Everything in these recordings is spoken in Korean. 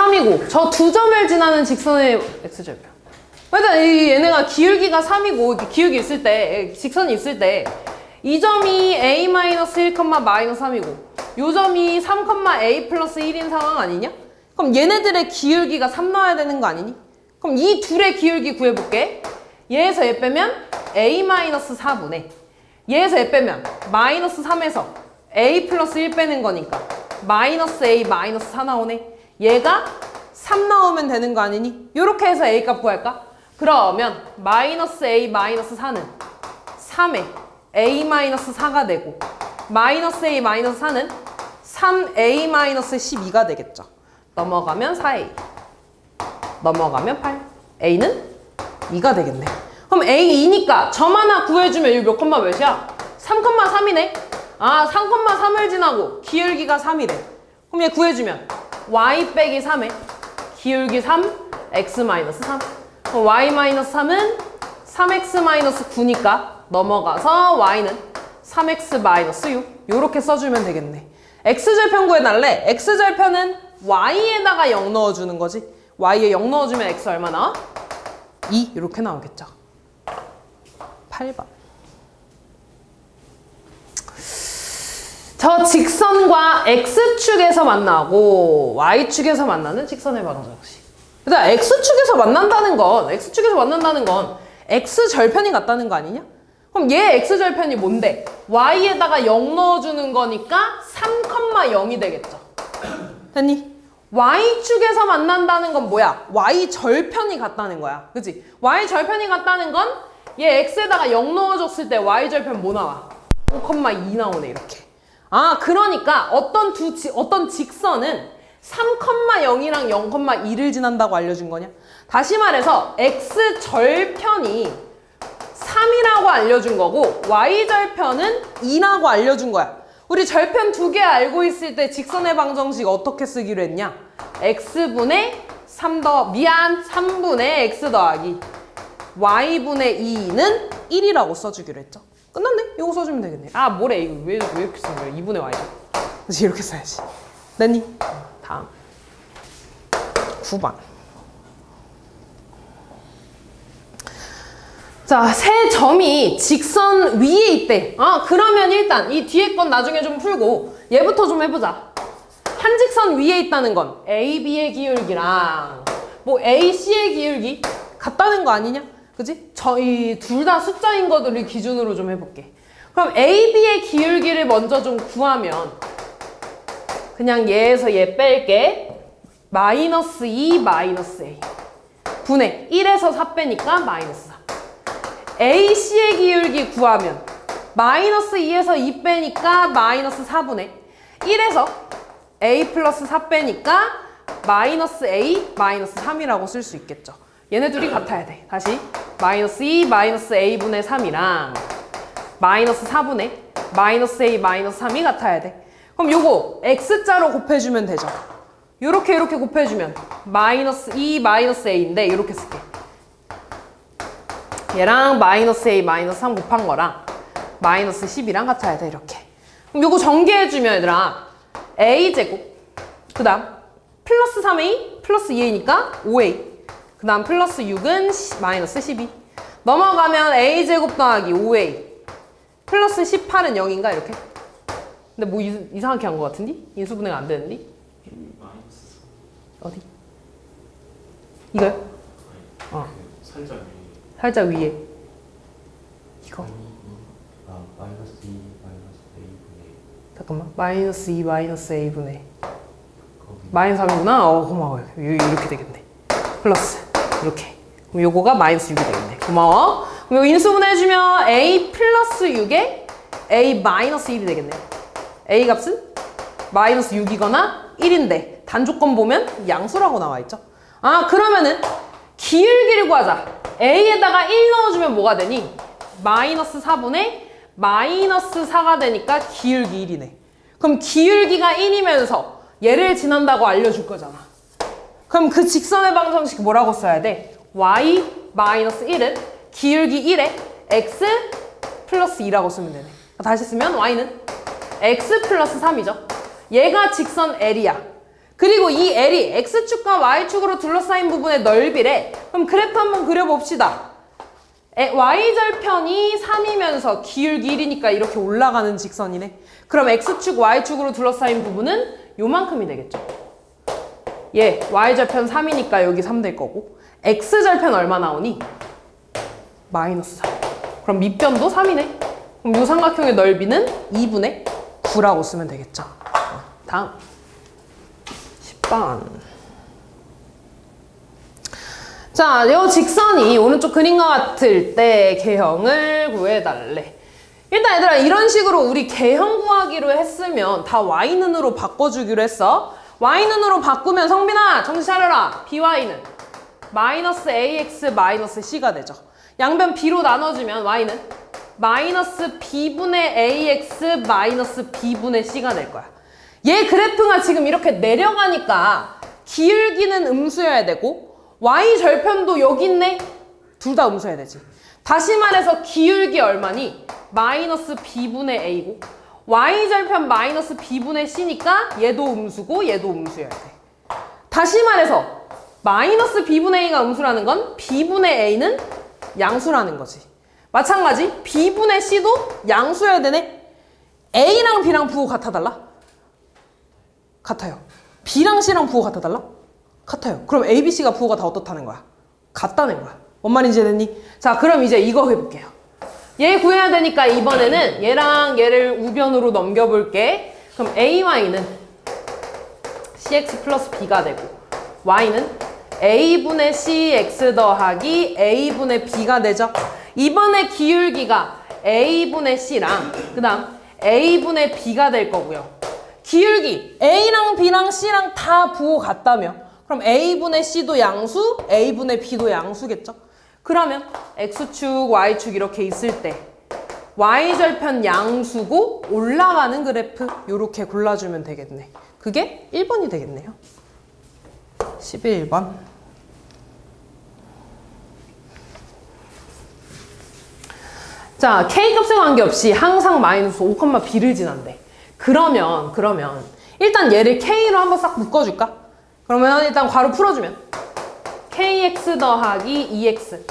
3이고 저 두 점을 지나는 직선의 x절편. 일단 얘네가 기울기가 3이고 이렇게 기울기 있을 때 직선이 있을 때 이 점이 a-1, -3이고 요 점이 3, a + 1인 상황 아니냐? 그럼 얘네들의 기울기가 3 나와야 되는 거 아니니? 그럼 이 둘의 기울기 구해볼게. 얘에서 얘 빼면 a-4분의 얘에서 얘 빼면 -3에서 a + 1 빼는 거니까 -a, -4 나오네. 얘가 3 나오면 되는 거 아니니? 요렇게 해서 a 값 구할까? 그러면 -a, -4는 3에 a-4가 되고 -a, -4는 3a-12가 되겠죠. 넘어가면 4a, 넘어가면 8. a는 2가 되겠네. 그럼 a2니까 점 하나 구해주면 이거 몇 콤마 몇이야? 3,3이네. 아, 3,3을 지나고 기울기가 3이래. 그럼 얘 구해주면 y 빼기 3에 기울기 3, x-3. 그럼 y-3은 3x-9니까 넘어가서 y는 3x-6. 요렇게 써주면 되겠네. x절편 구해달래. x절편은 y에다가 0 넣어주는 거지. y에 0 넣어주면 x 얼마 나와? 2 이렇게 나오겠죠. 8번. 저 직선과 x축에서 만나고 y축에서 만나는 직선의 방정식. 그러니까 x축에서 만난다는 건 x절편이 같다는 거 아니냐? 그럼 얘 x절편이 뭔데? y에다가 0 넣어주는 거니까 3,0이 되겠죠. 됐니? y축에서 만난다는 건 뭐야? y절편이 같다는 거야. 그치? y절편이 같다는 건 얘 x에다가 0 넣어줬을 때 y절편 뭐 나와? 0,2 나오네 이렇게. 아, 그러니까 어떤 직선은 3,0이랑 0,2를 지난다고 알려준 거냐? 다시 말해서 x절편이 3이라고 알려준 거고 y절편은 2라고 알려준 거야. 우리 절편 두 개 알고 있을 때 직선의 방정식 어떻게 쓰기로 했냐? x분의 3분의 x 더하기 y분의 2는 1이라고 써주기로 했죠. 끝났네? 이거 써주면 되겠네. 아, 뭐래? 이거 왜 이렇게 쓰는 거야? 2분의 y죠. 그렇지, 이렇게 써야지. 됐니? 다음 9번. 자, 세 점이 직선 위에 있대. 아, 그러면 일단 이 뒤에 건 나중에 좀 풀고 얘부터 좀 해보자. 한 직선 위에 있다는 건 AB의 기울기랑 뭐 AC의 기울기 같다는 거 아니냐? 그지? 저희 둘 다 숫자인 것들을 기준으로 좀 해볼게. 그럼 AB의 기울기를 먼저 좀 구하면 그냥 얘에서 얘 뺄게. -2 -a 분의 1에서 4 빼니까 -4. AC의 기울기 구하면 -2에서 2 빼니까 -4분의 1에서 a 플러스 4 빼니까 -a -3이라고 쓸 수 있겠죠. 얘네 둘이 같아야 돼. 다시 -2 -a분의 3이랑 -4분의 -a -3이 같아야 돼. 그럼 요거 x자로 곱해주면 되죠. 요렇게 곱해주면 -2 -a인데 이렇게 쓸게. 얘랑 -a -3 곱한 거랑 -10이랑 같아야 돼. 이렇게. 그럼 요거 전개해주면 얘들아 a제곱 그 다음 플러스 3a 플러스 2a니까 5a 그 다음 플러스 6은 -12 넘어가면 a제곱 더하기 5a 플러스 18은 0인가 이렇게? 근데 뭐 이상하게 한 거 같은디? 인수분해가 안 되는디? 어디? 이거요? 살짝 위에 이거 -2 -a분의 잠깐만 -2 -a분의 -3이구나. 고마워요. 이렇게 되겠네. 플러스 이렇게. 그럼 요거가 -6이 되겠네. 고마워. 그럼 이거 인수분해 해주면 a 플러스 6에 a 마이너스 1이 되겠네. a 값은 -6이거나 1인데 단조건 보면 양수라고 나와 있죠. 아, 그러면은 기울기를 구하자. a에다가 1 넣어주면 뭐가 되니? -4분의 -4가 되니까 기울기 1이네. 그럼 기울기가 1이면서 얘를 지난다고 알려줄 거잖아. 그럼 그 직선의 방정식 뭐라고 써야 돼? y-1은 기울기 1에 x 플러스 2라고 쓰면 되네. 다시 쓰면 y는 x 플러스 3이죠. 얘가 직선 L이야. 그리고 이 L이 X축과 Y축으로 둘러싸인 부분의 넓이래. 그럼 그래프 한번 그려봅시다. Y절편이 3이면서 기울기 1이니까 이렇게 올라가는 직선이네. 그럼 X축, Y축으로 둘러싸인 부분은 요만큼이 되겠죠. 얘 Y절편 3이니까 여기 3 될 거고, X절편 얼마 나오니? 마이너스 3. 그럼 밑변도 3이네. 그럼 요 삼각형의 넓이는 2분의 9라고 쓰면 되겠죠. 다음 10번. 자, 요 직선이 오른쪽 그림과 같을 때 개형을 구해달래. 일단 얘들아, 이런 식으로 우리 개형 구하기로 했으면 다 y는으로 바꿔주기로 했어. y는으로 바꾸면 성빈아 정신 차려라. by는 마이너스 ax 마이너스 c가 되죠. 양변 b로 나눠주면 y는 마이너스 b분의 ax 마이너스 b분의 c가 될 거야. 얘 그래프가 지금 이렇게 내려가니까 기울기는 음수여야 되고 y절편도 여기 있네? 둘 다 음수여야 되지. 다시 말해서 기울기 얼마니? 마이너스 b분의 a고 y절편 마이너스 b분의 c니까 얘도 음수고 얘도 음수여야 돼. 다시 말해서 마이너스 b분의 a가 음수라는 건 b분의 a는 양수라는 거지. 마찬가지 b분의 c도 양수여야 되네. a랑 b랑 부호 같아 달라? 같아요. b랑 c랑 부호 같아 달라? 같아요. 그럼 a, b, c가 부호가 다 어떻다는 거야? 같다는 거야. 뭔 말인지 됐니? 자, 그럼 이제 이거 해볼게요. 얘 구해야 되니까 이번에는 얘랑 얘를 우변으로 넘겨볼게. 그럼 ay는 cx 플러스 b가 되고 y는 a분의 cx 더하기 a분의 b가 되죠. 이번에 기울기가 a분의 c랑 그 다음 a분의 b가 될 거고요. 기울기 a랑 b랑 c랑 다 부호 같다며 그럼 a분의 c도 양수, a분의 b도 양수겠죠? 그러면 x축, y축 이렇게 있을 때 y절편 양수고 올라가는 그래프 이렇게 골라주면 되겠네. 그게 1번이 되겠네요. 11번. 자, K값에 관계없이 항상 마이너스 5,B를 지난대. 그러면 일단 얘를 K로 한번 싹 묶어줄까? 그러면 일단 괄호 풀어주면 KX 더하기 EX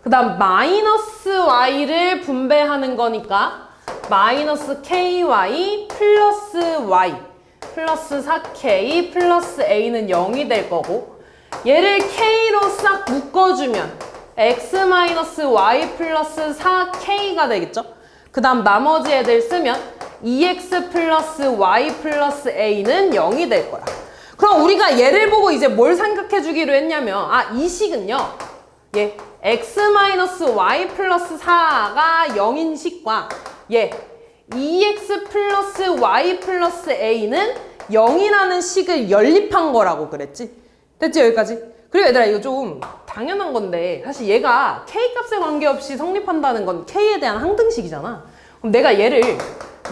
그 다음 마이너스 Y를 분배하는 거니까 마이너스 KY 플러스 Y 플러스 4K 플러스 A는 0이 될 거고 얘를 K로 싹 묶어주면 X 마이너스 Y 플러스 4K가 되겠죠? 그 다음 나머지 애들 쓰면 EX 플러스 Y 플러스 A는 0이 될 거야. 그럼 우리가 얘를 보고 이제 뭘 생각해 주기로 했냐면 이 식은요. 얘 X 마이너스 Y 플러스 4가 0인 식과 얘 EX 플러스 Y 플러스 A는 0이라는 식을 연립한 거라고 그랬지? 됐지 여기까지? 그리고 얘들아 이거 좀 당연한 건데 사실 얘가 K값에 관계없이 성립한다는 건 K에 대한 항등식이잖아. 그럼 내가 얘를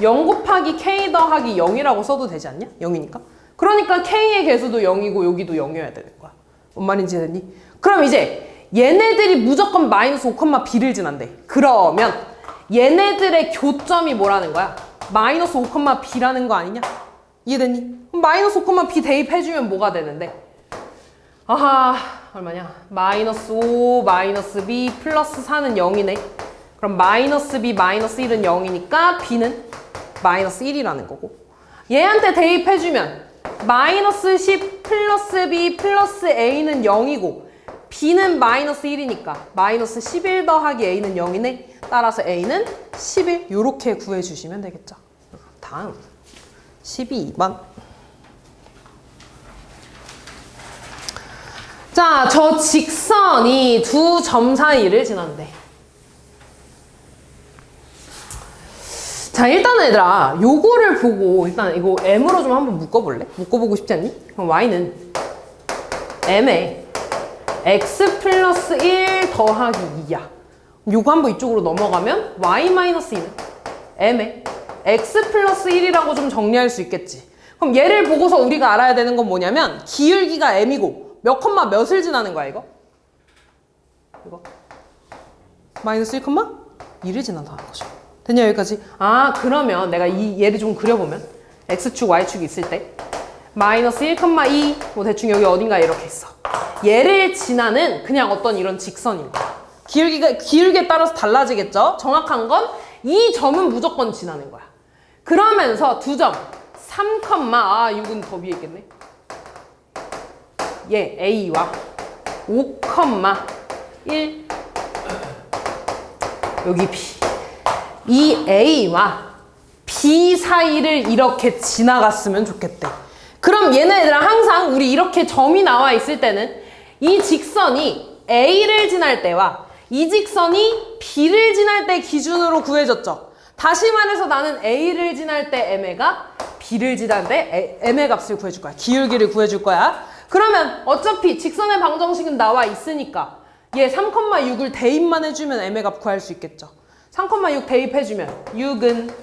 0 곱하기 K 더하기 0이라고 써도 되지 않냐? 0이니까. 그러니까 K의 개수도 0이고 여기도 0이어야 되는 거야. 뭔 말인지 됐니? 그럼 이제 얘네들이 무조건 마이너스 5,B를 지난대. 그러면 얘네들의 교점이 뭐라는 거야? 마이너스 5,B라는 거 아니냐? 이해됐니? 그럼 마이너스 5,B 대입해주면 뭐가 되는데? 아하, 얼마냐? 마이너스 5, 마이너스 B, 플러스 4는 0이네. 그럼 마이너스 B, 마이너스 1은 0이니까 B는 마이너스 1이라는 거고. 얘한테 대입해주면 마이너스 10 플러스 B 플러스 A는 0이고 B는 마이너스 1이니까 마이너스 11 더하기 A는 0이네. 따라서 A는 11 요렇게 구해주시면 되겠죠. 다음 12번. 자, 저 직선이 두 점 사이를 지난대. 자, 일단은 얘들아 요거를 보고 일단 이거 M으로 좀 한번 묶어볼래? 묶어보고 싶지 않니? 그럼 Y는 M에 X 플러스 1 더하기 2야. 요거 한번 이쪽으로 넘어가면 Y 마이너스 2는 M에 X 플러스 1이라고 좀 정리할 수 있겠지. 그럼 얘를 보고서 우리가 알아야 되는 건 뭐냐면 기울기가 M이고 몇 컴마 몇을 지나는 거야 이거? 마이너스 1,2를 지난다는 거죠. 됐냐 여기까지? 그러면 내가 얘를 좀 그려보면 X축, Y축이 있을 때 마이너스 1,2 뭐 대충 여기 어딘가에 이렇게 있어. 얘를 지나는 그냥 어떤 이런 직선인 거야. 기울기에 따라서 달라지겠죠? 정확한 건 이 점은 무조건 지나는 거야. 그러면서 두 점 3, 6은 더 위에 있겠네. 얘 A와 5, 1 여기 B. 이 A와 B 사이를 이렇게 지나갔으면 좋겠대. 그럼 얘네들은 항상 우리 이렇게 점이 나와 있을 때는 이 직선이 A를 지날 때와 이 직선이 B를 지날 때 기준으로 구해졌죠. 다시 말해서 나는 A를 지날 때 M가 B를 지날 때 M의 값을 구해줄 거야. 기울기를 구해줄 거야. 그러면 어차피 직선의 방정식은 나와 있으니까 얘 3,6을 대입만 해주면 M의 값 구할 수 있겠죠. 3,6 대입해주면 6은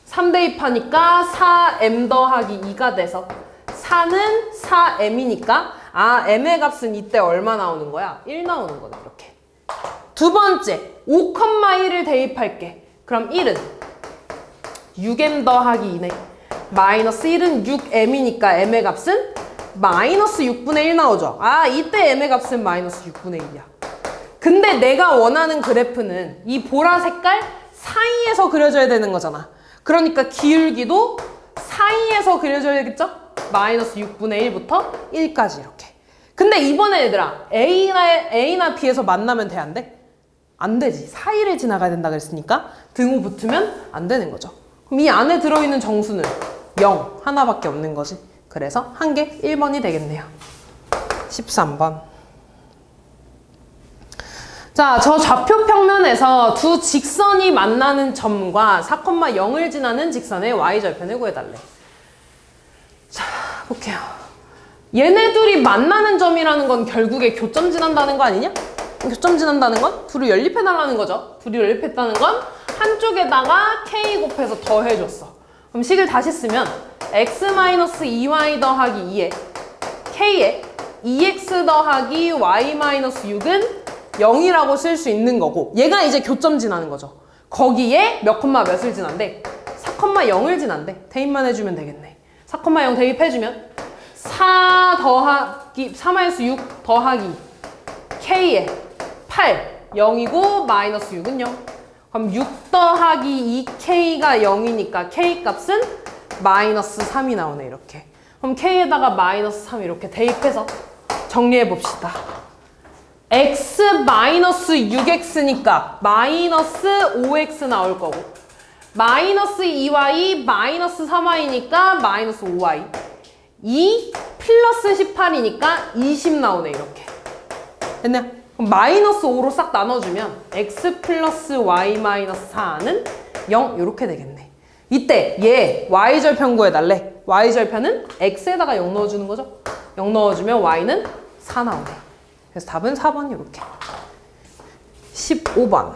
3 대입하니까 4M 더하기 2가 돼서 4는 4M이니까 M의 값은 이때 얼마 나오는 거야? 1 나오는 거다. 이렇게. 두 번째 5,1을 대입할게. 그럼 1은 6M 더하기 2네. 마이너스 1은 6M이니까 M의 값은 마이너스 6분의 1 나오죠. 이때 M의 값은 마이너스 6분의 1이야. 근데 내가 원하는 그래프는 이 보라 색깔 사이에서 그려져야 되는 거잖아. 그러니까 기울기도 사이에서 그려져야겠죠? 마이너스 6분의 1부터 1까지 이렇게. 근데 이번에 얘들아 A나 B에서 만나면 돼? 안 돼? 안 되지. 사이를 지나가야 된다 그랬으니까 등호 붙으면 안 되는 거죠. 그럼 이 안에 들어있는 정수는 0 하나밖에 없는 거지. 그래서 한 개 1번이 되겠네요. 13번. 자, 저 좌표 평면에서 두 직선이 만나는 점과 4,0을 지나는 직선의 y절편을 구해달래. 자, 볼게요. 얘네 둘이 만나는 점이라는 건 결국에 교점 지난다는 거 아니냐? 교점 지난다는 건 둘이 연립해달라는 거죠. 둘이 연립했다는 건 한쪽에다가 k 곱해서 더해줬어. 그럼 식을 다시 쓰면 x-2y 더하기 2에 k에 2x 더하기 y-6은 0이라고 쓸 수 있는 거고 얘가 이제 교점 지나는 거죠. 거기에 몇 콤마 몇을 지난대? 4,0을 지난대. 대입만 해주면 되겠네. 4,0 대입해주면 4-6 더하기 k에 8 0이고 마이너스 6은 0. 그럼 6 더하기 2k가 0이니까 k 값은 마이너스 3이 나오네. 이렇게. 그럼 k에다가 마이너스 3 이렇게 대입해서 정리해 봅시다. x 마이너스 6x니까 마이너스 5x 나올 거고 마이너스 2y 마이너스 3y니까 마이너스 5y 2 플러스 18이니까 20 나오네. 이렇게 됐냐? 그럼 마이너스 5로 싹 나눠주면 x 플러스 y 마이너스 4는 0 이렇게 되겠네. 이때 얘 y절편 구해달래. y절편은 x에다가 0 넣어주는 거죠. 0 넣어주면 y는 4 나오네. 그래서 답은 4번이 이렇게. 15번.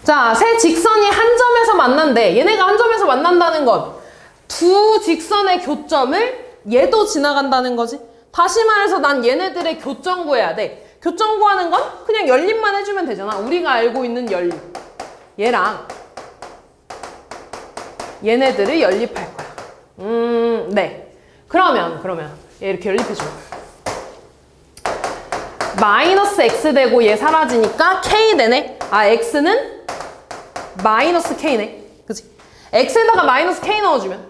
자, 세 직선이 한 점에서 만난대. 얘네가 한 점에서 만난다는 건 두 직선의 교점을 얘도 지나간다는 거지. 다시 말해서 난 얘네들의 교점 구해야 돼. 교점 구하는 건 그냥 연립만 해주면 되잖아. 우리가 알고 있는 연립. 얘랑 얘네들을 연립할 거야. 네. 그러면 얘 이렇게 연립해주면 마이너스 x 되고 얘 사라지니까 k 되네. x는 마이너스 k네. 그치? x에다가 마이너스 k 넣어주면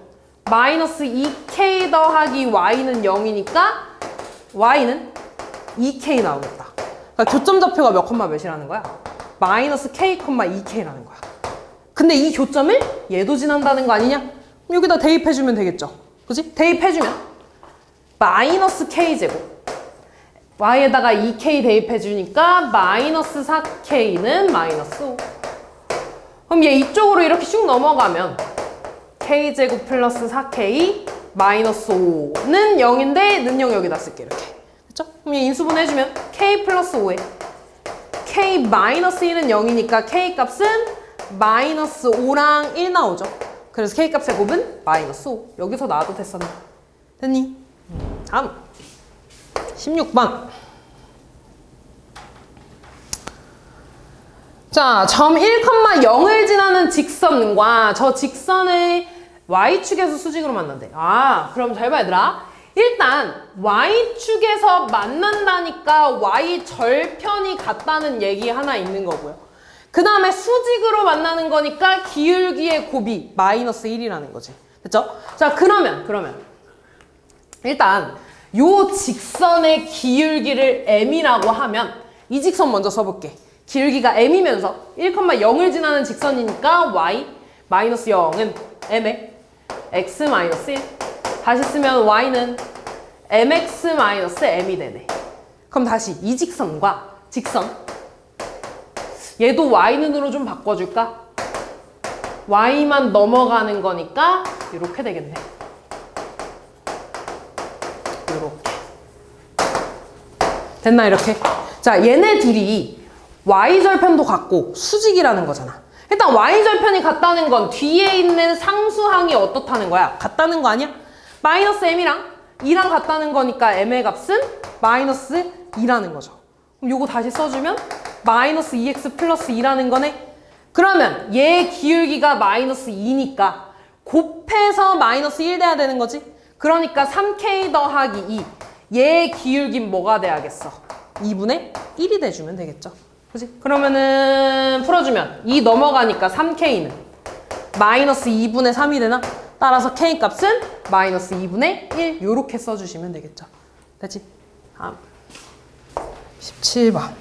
마이너스 2k 더하기 y는 0이니까 y는 2k 나오겠다. 그러니까 교점 좌표가 몇 콤마 몇이라는 거야? 마이너스 k, 2k라는 거야. 근데 이 교점을 얘도 지난다는 거 아니냐? 여기다 대입해주면 되겠죠. 그치? 대입해주면 마이너스 k제곱 y에다가 2k 대입해주니까 마이너스 4k는 마이너스 5. 그럼 얘 이쪽으로 이렇게 쭉 넘어가면 k제곱 플러스 4k 마이너스 5는 0인데 는 0 여기다 쓸게. 이렇게 됐죠? 그럼 얘 인수분 해주면 k 플러스 5에 k 마이너스 1은 0이니까 k 값은 마이너스 5랑 1 나오죠. 그래서 k 값의 곱은 마이너스 5. 여기서 나와도 됐었네. 됐니? 다음 16번. 자, 점 1,0을 지나는 직선과 저 직선의 y축에서 수직으로 만난대. 아, 그럼 잘 봐, 얘들아. 일단 y축에서 만난다니까 y 절편이 같다는 얘기 하나 있는 거고요. 그 다음에 수직으로 만나는 거니까 기울기의 곱이 마이너스 1이라는 거지. 됐죠? 자, 그러면 일단 요 직선의 기울기를 m이라고 하면 이 직선 먼저 써볼게. 기울기가 m이면서 1,0을 지나는 직선이니까 y 마이너스 0은 m에 x 마이너스 1. 다시 쓰면 y는 mx 마이너스 m이 되네. 그럼 다시 이 직선과 직선 얘도 y는으로 좀 바꿔줄까? y만 넘어가는 거니까 이렇게 되겠네. 이렇게 됐나 이렇게? 자, 얘네 둘이 y절편도 같고 수직이라는 거잖아. 일단 y절편이 같다는 건 뒤에 있는 상수항이 어떻다는 거야? 같다는 거 아니야? 마이너스 m이랑 2랑 같다는 거니까 m의 값은 마이너스 2라는 거죠. 그럼 요거 다시 써주면 마이너스 2x 플러스 2라는 거네. 그러면 얘 기울기가 마이너스 2니까 곱해서 마이너스 1 돼야 되는 거지. 그러니까 3k 더하기 2. 얘 기울기는 뭐가 돼야겠어? 2분의 1이 돼주면 되겠죠. 그치? 그러면은 풀어주면 2 넘어가니까 3k는 마이너스 2분의 3이 되나? 따라서 k 값은 마이너스 2분의 1 요렇게 써주시면 되겠죠. 됐지? 다음 17번.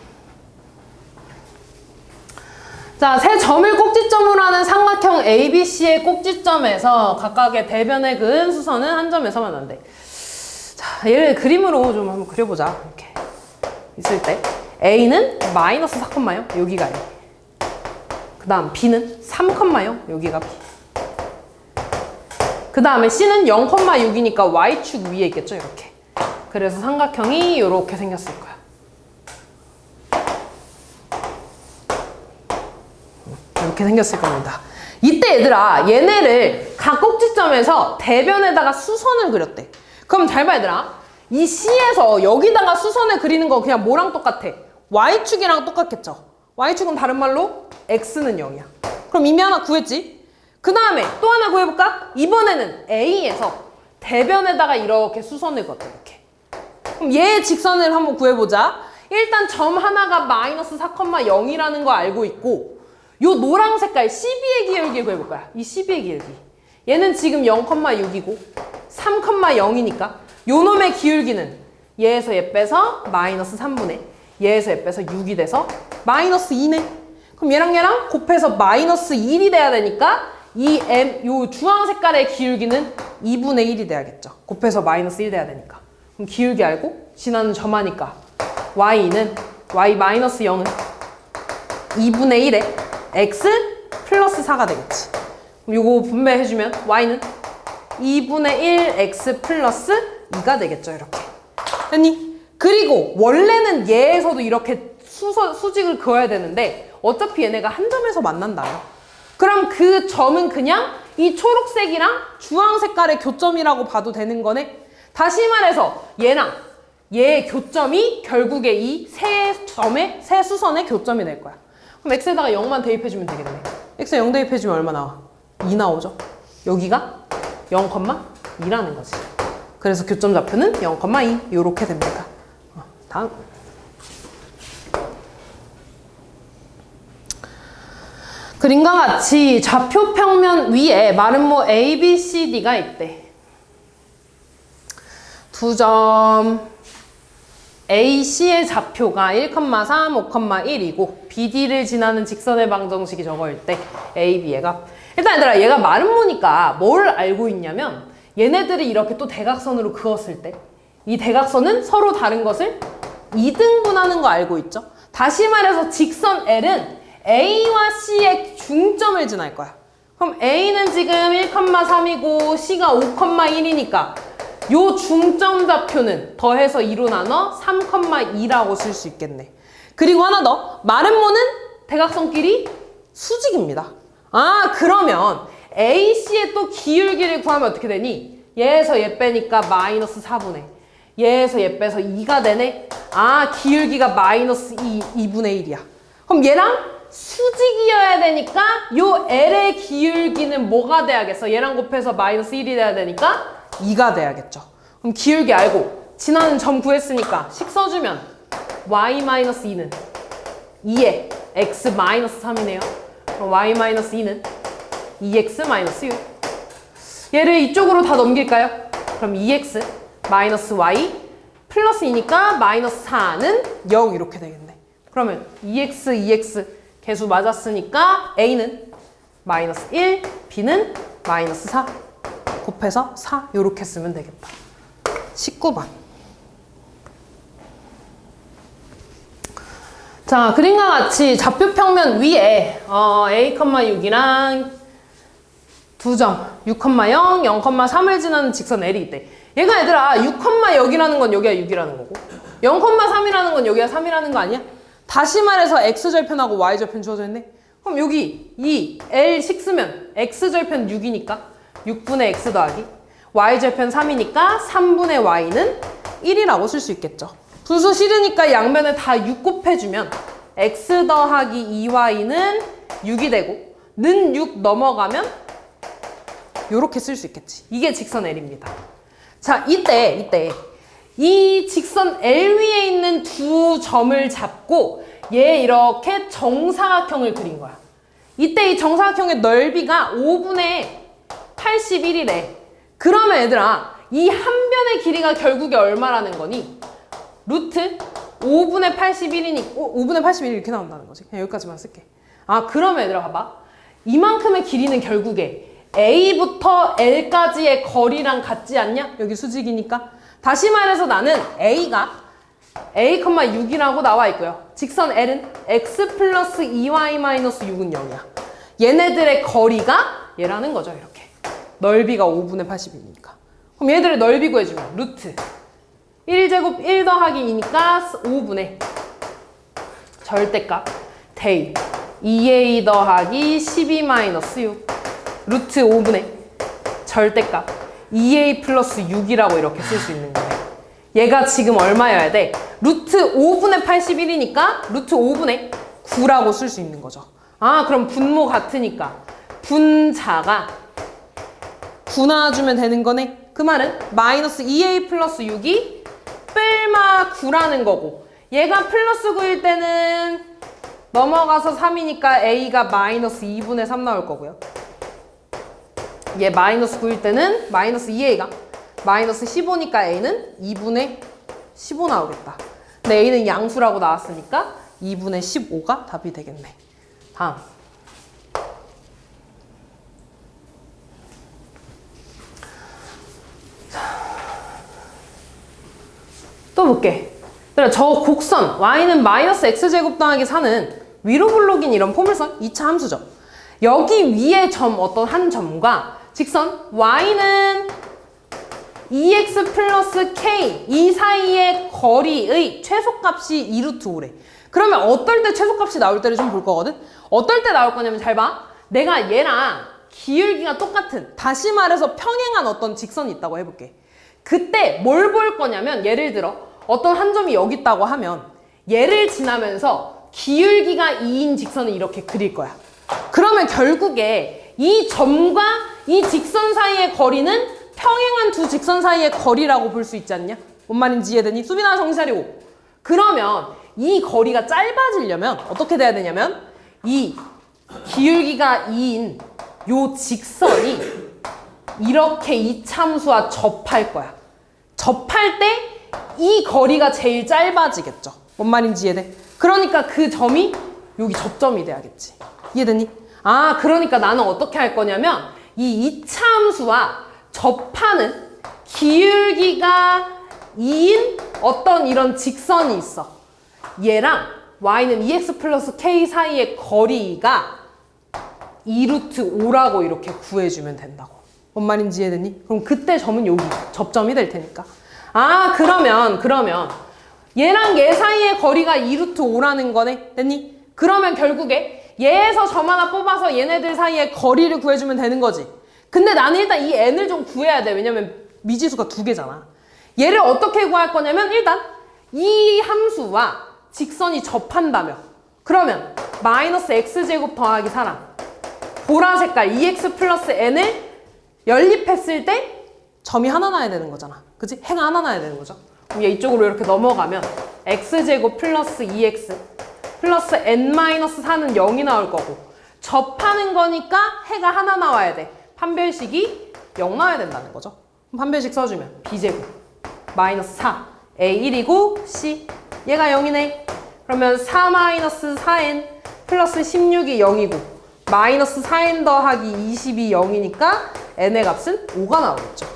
자, 세 점을 꼭지점으로 하는 삼각형 ABC의 꼭지점에서 각각의 대변에 그은 수선은 한 점에서 만난대. 자, 얘를 그림으로 좀 한번 그려보자. 이렇게 있을 때 A는 마이너스 4,0 여기가 A. 그 다음 B는 3,0 여기가 B. 그 다음에 C는 0,6이니까 Y축 위에 있겠죠, 이렇게. 그래서 삼각형이 이렇게 생겼을 거야. 이렇게 생겼을 겁니다. 이때 얘들아, 얘네를 각 꼭지점에서 대변에다가 수선을 그렸대. 그럼 잘 봐, 얘들아. 이 C에서 여기다가 수선을 그리는 거 그냥 뭐랑 똑같아? Y축이랑 똑같겠죠? Y축은 다른 말로 X는 0이야. 그럼 이미 하나 구했지? 그 다음에 또 하나 구해볼까? 이번에는 A에서 대변에다가 이렇게 수선을 그었대, 이렇게. 그럼 얘의 직선을 한번 구해보자. 일단 점 하나가 마이너스 4,0이라는 거 알고 있고, 요 노랑 색깔 CB의 기울기 구해볼 거야. 이 CB의 기울기. 얘는 지금 0,6이고 3,0이니까 요 놈의 기울기는 얘에서 얘 빼서 마이너스 3분의 얘에서 얘 빼서 6이 돼서 마이너스 2네. 그럼 얘랑 곱해서 마이너스 1이 돼야 되니까 이 요 주황 색깔의 기울기는 2분의 1이 돼야겠죠. 곱해서 마이너스 1 돼야 되니까. 그럼 기울기 알고 지나는 점 하니까 y는 y 마이너스 0은 2분의 1에 x 플러스 4가 되겠지. 그럼 요거 분배해주면 y는 2분의 1 x 플러스 2가 되겠죠, 이렇게. 됐니? 그리고 원래는 얘에서도 이렇게 수직을 그어야 되는데 어차피 얘네가 한 점에서 만난다요. 그럼 그 점은 그냥 이 초록색이랑 주황 색깔의 교점이라고 봐도 되는 거네. 다시 말해서 얘랑 얘의 교점이 결국에 이 세 수선의 교점이 될 거야. 그럼 x에다가 0만 대입해주면 되겠네. x에 0 대입해주면 얼마 나와? 2 나오죠? 여기가 0,2라는 거지. 그래서 교점 좌표는 0,2 요렇게 됩니다. 다음. 그림과 같이 좌표 평면 위에 마름모 A, B, C, D가 있대. 두 점 A, C의 좌표가 1,3, 5,1이고 BD를 지나는 직선의 방정식이 저거일 때 A, B의 값. 일단 얘들아, 얘가 마름모니까 뭘 알고 있냐면 얘네들이 이렇게 또 대각선으로 그었을 때 이 대각선은 서로 다른 것을 2등분하는 거 알고 있죠? 다시 말해서 직선 L은 A와 C의 중점을 지날 거야. 그럼 A는 지금 1,3이고 C가 5,1이니까 요 중점 좌표는 더해서 2로 나눠 3,2라고 쓸 수 있겠네. 그리고 하나 더. 마름모는 대각선끼리 수직입니다. 아, 그러면 AC의 또 기울기를 구하면 어떻게 되니? 얘에서 얘 빼니까 마이너스 4분의 얘에서 얘 빼서 2가 되네. 아, 기울기가 마이너스 2분의 1이야. 그럼 얘랑 수직이어야 되니까 요 L의 기울기는 뭐가 돼야겠어? 얘랑 곱해서 마이너스 1이 돼야 되니까 2가 돼야겠죠. 그럼 기울기 알고 지나는 점 구했으니까 식 써주면 y-2는 2에 x-3이네요. 그럼 y-2는 2x-6. 얘를 이쪽으로 다 넘길까요? 그럼 2x 마이너스 y 플러스 2니까 마이너스 4는 0 이렇게 되겠네. 그러면 2x 개수 맞았으니까 a는 마이너스 1, b는 마이너스 4 곱해서 4 이렇게 쓰면 되겠다. 19번. 자, 그림과 같이 좌표 평면 위에 a,6이랑 두 점 6,0, 0,3을 지나는 직선 L이 있대. 얘가 얘들아 6,0이라는 건 여기가 6이라는 거고 0,3이라는 건 여기가 3이라는 거 아니야? 다시 말해서 x절편하고 y절편 주어져 있네. 그럼 여기 이 L식 쓰면 x절편 6이니까 6분의 x 더하기 y절편 3이니까 3분의 y는 1이라고 쓸 수 있겠죠. 분수 싫으니까 양면을 다 6 곱해주면 x 더하기 2y는 6이 되고 는 6 넘어가면 요렇게 쓸 수 있겠지. 이게 직선 L입니다. 자, 이때 이 직선 L 위에 있는 두 점을 잡고 얘 이렇게 정사각형을 그린 거야. 이때 이 정사각형의 넓이가 5분의 81이래. 그러면 얘들아 이 한 변의 길이가 결국에 얼마라는 거니? 루트 5분의 81이니 5분의 81 이렇게 나온다는 거지. 그냥 여기까지만 쓸게. 아, 그러면 얘들아 봐봐. 이만큼의 길이는 결국에 A부터 L까지의 거리랑 같지 않냐? 여기 수직이니까. 다시 말해서 나는 A가 A,6이라고 나와 있고요. 직선 L은 X 플러스 2Y 마이너스 6은 0이야. 얘네들의 거리가 얘라는 거죠. 이렇게. 넓이가 5분의 80이니까. 그럼 얘들의 넓이 구해주면 루트 1제곱 1 더하기 2니까 5분의 절대값 대입 2A 더하기 12 마이너스 6 루트 5분의 절대값 2A 플러스 6이라고 이렇게 쓸 수 있는 거예요. 얘가 지금 얼마여야 돼? 루트 5분의 81이니까 루트 5분의 9라고 쓸 수 있는 거죠. 아, 그럼 분모 같으니까 분자가 9 나와주면 되는 거네. 그 말은 마이너스 2A 플러스 6이 뺄마 9라는 거고 얘가 플러스 9일 때는 넘어가서 3이니까 A가 마이너스 2분의 3 나올 거고요. 얘 마이너스 9일 때는 마이너스 2A가 마이너스 15니까 A는 2분의 15 나오겠다. 근데 A는 양수라고 나왔으니까 2분의 15가 답이 되겠네. 다음. 또 볼게. 그래, 저 곡선 y는 마이너스 x제곱 더하기 4는 위로 블록인 이런 포물선 2차 함수죠. 여기 위에 점 어떤 한 점과 직선 y는 2x 플러스 k 이 사이의 거리의 최소값이 2루트 5래. 그러면 어떨 때 최소값이 나올 때를 좀 볼 거거든? 어떨 때 나올 거냐면 잘 봐. 내가 얘랑 기울기가 똑같은 다시 말해서 평행한 어떤 직선이 있다고 해볼게. 그때 뭘 볼 거냐면 예를 들어 어떤 한 점이 여기 있다고 하면 얘를 지나면서 기울기가 2인 직선을 이렇게 그릴 거야. 그러면 결국에 이 점과 이 직선 사이의 거리는 평행한 두 직선 사이의 거리라고 볼 수 있지 않냐? 뭔 말인지 이해되니? 수빈아 정신 차리고. 그러면 이 거리가 짧아지려면 어떻게 돼야 되냐면 이 기울기가 2인 요 직선이 이렇게 이참수와 접할 거야. 접할 때 이 거리가 제일 짧아지겠죠. 뭔 말인지 이해돼? 그러니까 그 점이 여기 접점이 돼야겠지. 이해되니? 아, 그러니까 나는 어떻게 할 거냐면 이 이차함수와 접하는 기울기가 2인 어떤 이런 직선이 있어. 얘랑 y는 2x 플러스 k 사이의 거리가 2루트 5라고 이렇게 구해주면 된다고. 뭔 말인지 이해되니? 그럼 그때 점은 여기 접점이 될 테니까. 아, 그러면 얘랑 얘 사이의 거리가 2루트 5라는 거네. 됐니? 그러면 결국에 얘에서 점 하나 뽑아서 얘네들 사이의 거리를 구해주면 되는 거지. 근데 나는 일단 이 n을 좀 구해야 돼. 왜냐면 미지수가 2개잖아. 얘를 어떻게 구할 거냐면 일단 이 함수와 직선이 접한다며. 그러면 마이너스 x제곱 더하기 4랑 보라 색깔 2x 플러스 n을 연립했을 때 점이 하나 나야 되는 거잖아. 그치? 해가 하나 나야 되는 거죠. 그럼 얘 이쪽으로 이렇게 넘어가면 x제곱 플러스 2x 플러스 n-4는 0이 나올 거고 접하는 거니까 해가 하나 나와야 돼. 판별식이 0 나와야 된다는 거죠. 그럼 판별식 써주면 b제곱 마이너스 4 a1이고 c 얘가 0이네. 그러면 4-4n 플러스 16이 0이고 마이너스 4n 더하기 20이 0이니까 n의 값은 5가 나오겠죠.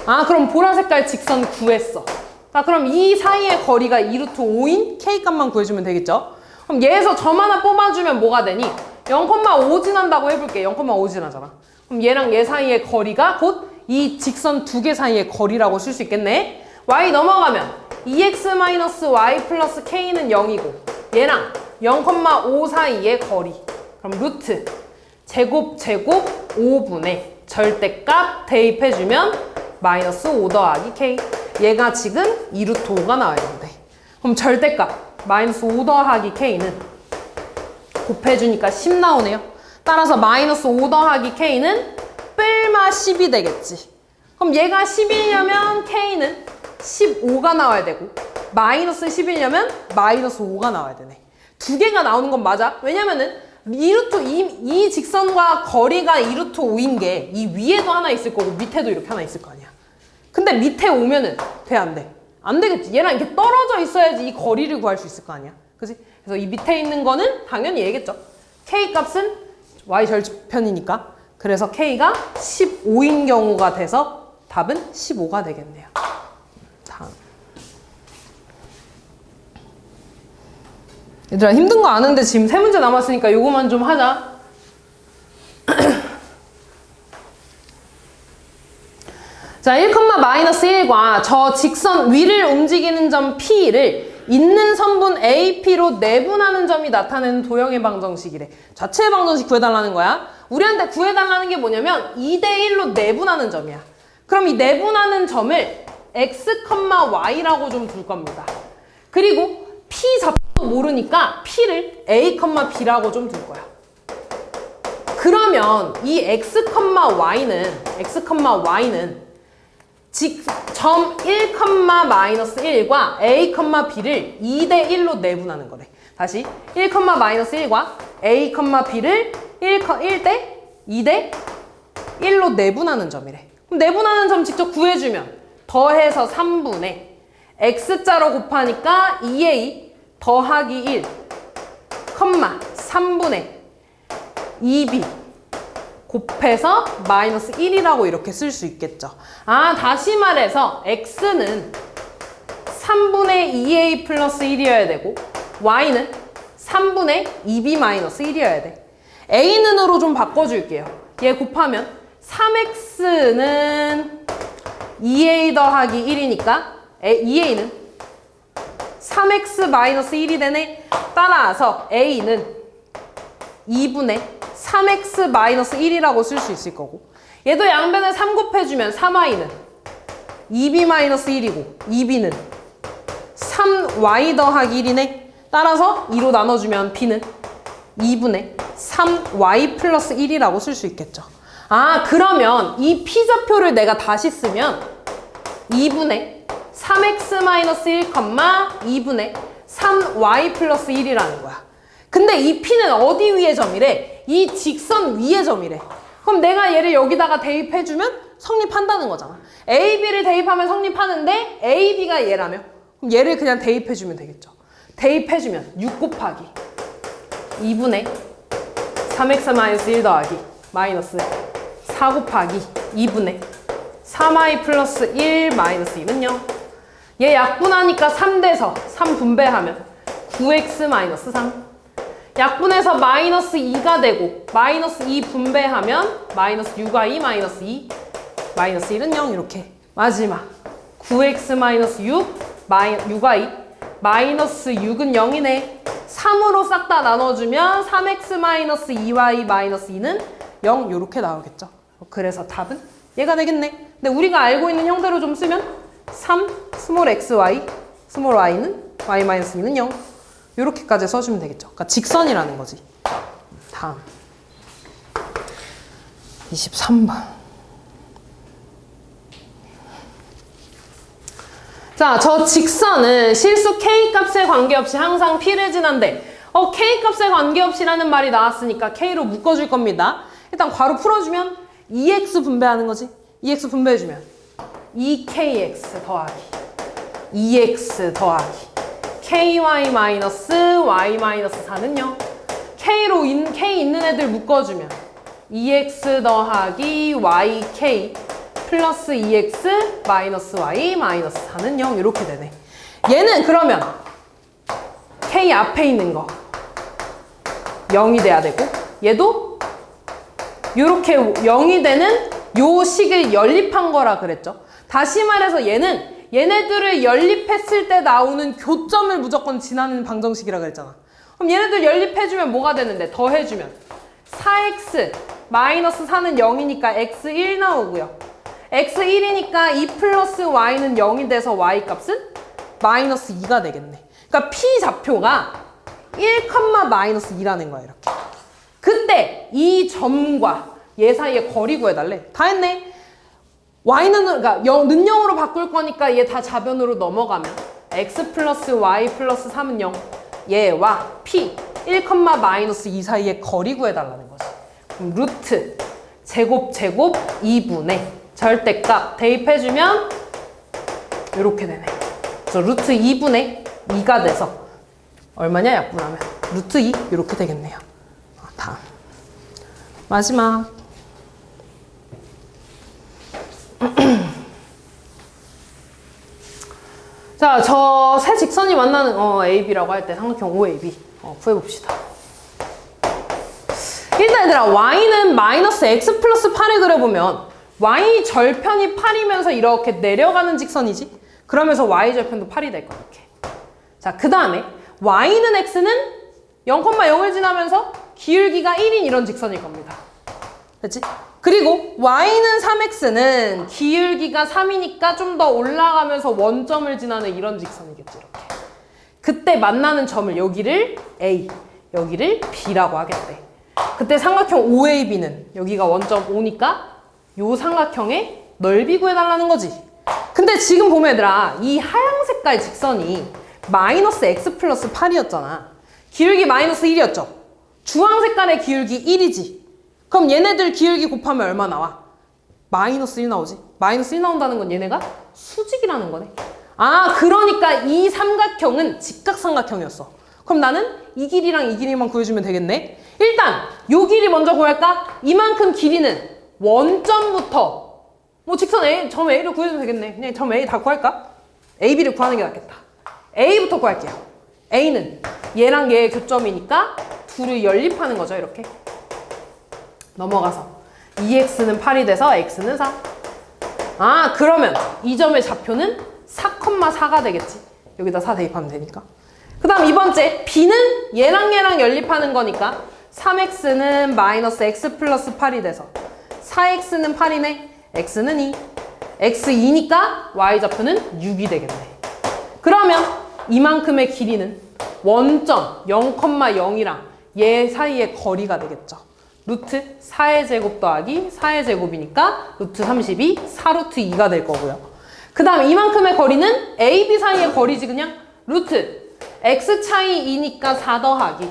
아 그럼 보라 색깔 직선 구했어. 자 그럼 이 사이의 거리가 2루트 5인 k 값만 구해주면 되겠죠. 그럼 얘에서 점 하나 뽑아주면 뭐가 되니? 0,5 지난다고 해볼게. 0,5 지나잖아. 그럼 얘랑 얘 사이의 거리가 곧 이 직선 두 개 사이의 거리라고 쓸 수 있겠네. y 넘어가면 2x-y 플러스 k는 0이고 얘랑 0,5 사이의 거리. 그럼 루트 제곱 5분의 절대값 대입해주면 마이너스 5 더하기 k. 얘가 지금 2루트 5가 나와야 된대. 그럼 절대값 마이너스 5 더하기 k는 곱해주니까 10 나오네요. 따라서 마이너스 5 더하기 k는 뺄마 10이 되겠지. 그럼 얘가 10이려면 k는 15가 나와야 되고 마이너스 10이려면 마이너스 5가 나와야 되네. 두 개가 나오는 건 맞아. 왜냐면은 이 직선과 거리가 2루트 5인 게 이 위에도 하나 있을 거고 밑에도 이렇게 하나 있을 거 아니야. 근데 밑에 오면은 돼, 안 돼? 안 되겠지. 얘랑 이렇게 떨어져 있어야지 이 거리를 구할 수 있을 거 아니야. 그치? 그래서 이 밑에 있는 거는 당연히 얘겠죠. k 값은 y 절편이니까. 그래서 k가 15인 경우가 돼서 답은 15가 되겠네요. 다음. 얘들아 힘든 거 아는데 지금 3문제 남았으니까 요거만 좀 하자. 자, 1,-1과 저 직선 위를 움직이는 점 P를 있는 선분 AP로 내분하는 점이 나타내는 도형의 방정식이래. 좌체의 방정식 구해달라는 거야. 우리한테 구해달라는 게 뭐냐면 2대1로 내분하는 점이야. 그럼 이 내분하는 점을 x, y라고 좀 둘 겁니다. 그리고 P 잡도 모르니까 P를 A, B라고 좀 둘 거야. 그러면 이 x, y는 점 1,-1과 a, b를 2대1로 내분하는 거래. 다시 1,-1과 a, b를 2대1로 내분하는 점이래. 그럼 내분하는 점 직접 구해주면 더해서 3분의 x자로 곱하니까 2a 더하기 1, 3분의 2b 곱해서 마이너스 1이라고 이렇게 쓸 수 있겠죠. 아, 다시 말해서 x는 3분의 2a 플러스 1이어야 되고 y는 3분의 2b 마이너스 1이어야 돼. a는으로 좀 바꿔줄게요. 얘 곱하면 3x는 2a 더하기 1이니까 2a는 3x 마이너스 1이 되네. 따라서 a는 2분의 3x-1이라고 쓸 수 있을 거고 얘도 양변에 3 곱해주면 3y는 2b-1이고 2b는 3y 더하기 1이네. 따라서 2로 나눠주면 b는 2분의 3y 플러스 1이라고 쓸 수 있겠죠. 아 그러면 이 p좌표를 내가 다시 쓰면 2분의 3x-1, 2분의 3y 플러스 1이라는 거야. 근데 이 P는 어디 위의 점이래? 이 직선 위의 점이래. 그럼 내가 얘를 여기다가 대입해주면 성립한다는 거잖아. A, B를 대입하면 성립하는데 A, B가 얘라며? 그럼 얘를 그냥 대입해주면 되겠죠. 대입해주면 6 곱하기 2분의 3x-1 더하기 마이너스 4 곱하기 2분의 3y 플러스 1 마이너스 2는 0. 얘 약분하니까 3돼서 3 분배하면 9x 마이너스 3. 약분해서 마이너스 2가 되고 마이너스 2 분배하면 마이너스 6y 마이너스 2 마이너스 1은 0 이렇게. 마지막 9x 마이너스 6 6y 마이너스 6은 0이네. 3으로 싹 다 나눠주면 3x 마이너스 2y 마이너스 2는 0 이렇게 나오겠죠. 그래서 답은 얘가 되겠네. 근데 우리가 알고 있는 형태로 좀 쓰면 3 스몰 xy 스몰 y는 y 마이너스 2는 0 요렇게까지 써주면 되겠죠. 그러니까 직선이라는 거지. 다음 23번. 자, 저 직선은 실수 K값에 관계없이 항상 P를 지난데 K값에 관계없이라는 말이 나왔으니까 K로 묶어줄 겁니다. 일단 괄호 풀어주면 2x 분배하는 거지. 2x 분배해주면 2kx 더하기 2x 더하기 ky 마이너스 y 마이너스 4는 0. K 있는 애들 묶어주면 2x 더하기 yk 플러스 2x 마이너스 y 마이너스 4는 0 이렇게 되네. 얘는 그러면 k 앞에 있는 거 0이 돼야 되고 얘도 이렇게 0이 되는 요 식을 연립한 거라 그랬죠. 다시 말해서 얘네들을 연립했을 때 나오는 교점을 무조건 지나는 방정식이라 그랬잖아. 그럼 얘네들 연립해주면 뭐가 되는데? 더해주면 4x 마이너스 4는 0이니까 x1 나오고요. x1이니까 2 플러스 y는 0이 돼서 y 값은 마이너스 2가 되겠네. 그러니까 p 좌표가 1, 마이너스 2라는 거야. 이렇게. 그때 이 점과 얘 사이에 거리 구해달래. 다 했네. y는 그러니까 는 0으로 바꿀 거니까 얘 다 좌변으로 넘어가면 x 플러스 y 플러스 3은 0. 얘와 p 1, 마이너스 2 사이에 거리 구해달라는 거지. 그럼 루트 제곱 2분의 절대값 대입해주면 이렇게 되네. 그래서 루트 2분의 2가 돼서 얼마냐 약분하면 루트 2 이렇게 되겠네요. 다음 마지막 자, 저 세 직선이 만나는 AB라고 할 때 삼각형 OAB 구해봅시다. 일단 얘들아 y는 마이너스 x 플러스 8을 그려보면 y 절편이 8이면서 이렇게 내려가는 직선이지? 그러면서 y 절편도 8이 될 거야. 이렇게. 자, 그 다음에 y는 x는 0,0을 지나면서 기울기가 1인 이런 직선일 겁니다. 됐지? 그리고 y는 3x는 기울기가 3이니까 좀 더 올라가면서 원점을 지나는 이런 직선이겠지. 이렇게. 그때 만나는 점을 여기를 A, 여기를 B라고 하겠대. 그때 삼각형 OAB는 여기가 원점 O니까 요 삼각형의 넓이 구해달라는 거지. 근데 지금 보면 얘들아 이 하얀 색깔 직선이 마이너스 x 플러스 8이었잖아. 기울기 마이너스 1이었죠. 주황 색깔의 기울기 1이지. 그럼 얘네들 기울기 곱하면 얼마 나와? 마이너스 1 나오지. 마이너스 1 나온다는 건 얘네가 수직이라는 거네. 아, 그러니까 이 삼각형은 직각삼각형이었어. 그럼 나는 이 길이랑 이 길이만 구해주면 되겠네. 일단 요 길이 먼저 구할까? 이만큼 길이는 원점부터 뭐 직선 A, 점 A를 구해주면 되겠네. 그냥 점 A 다 구할까? A, B를 구하는 게 낫겠다. A부터 구할게요. A는 얘랑 얘의 교점이니까 둘을 연립하는 거죠. 이렇게 넘어가서 2x는 8이 돼서 x는 4. 아, 그러면 이 점의 좌표는 4,4가 되겠지. 여기다 4 대입하면 되니까. 그 다음 이 번째 B는 얘랑 연립하는 거니까 3x는 마이너스 x 플러스 8이 돼서 4x는 8이네. x는 2. x2니까 y좌표는 6이 되겠네. 그러면 이만큼의 길이는 원점 0,0이랑 얘 사이의 거리가 되겠죠. 루트 4의 제곱 더하기 4의 제곱이니까 루트 32, 4루트 2가 될 거고요. 그 다음 이만큼의 거리는 A, B 사이의 거리지 그냥. 루트 x 차이 2니까 4 더하기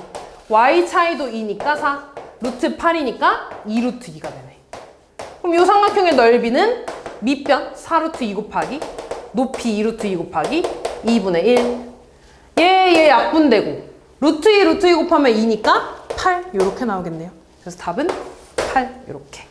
y 차이도 2니까 4 루트 8이니까 2루트 2가 되네. 그럼 이 삼각형의 넓이는 밑변 4루트 2 곱하기 높이 2루트 2 곱하기 2분의 1. 얘 약분되고 루트 2 곱하면 2니까 8 이렇게 나오겠네요. 그래서 답은 8 이렇게.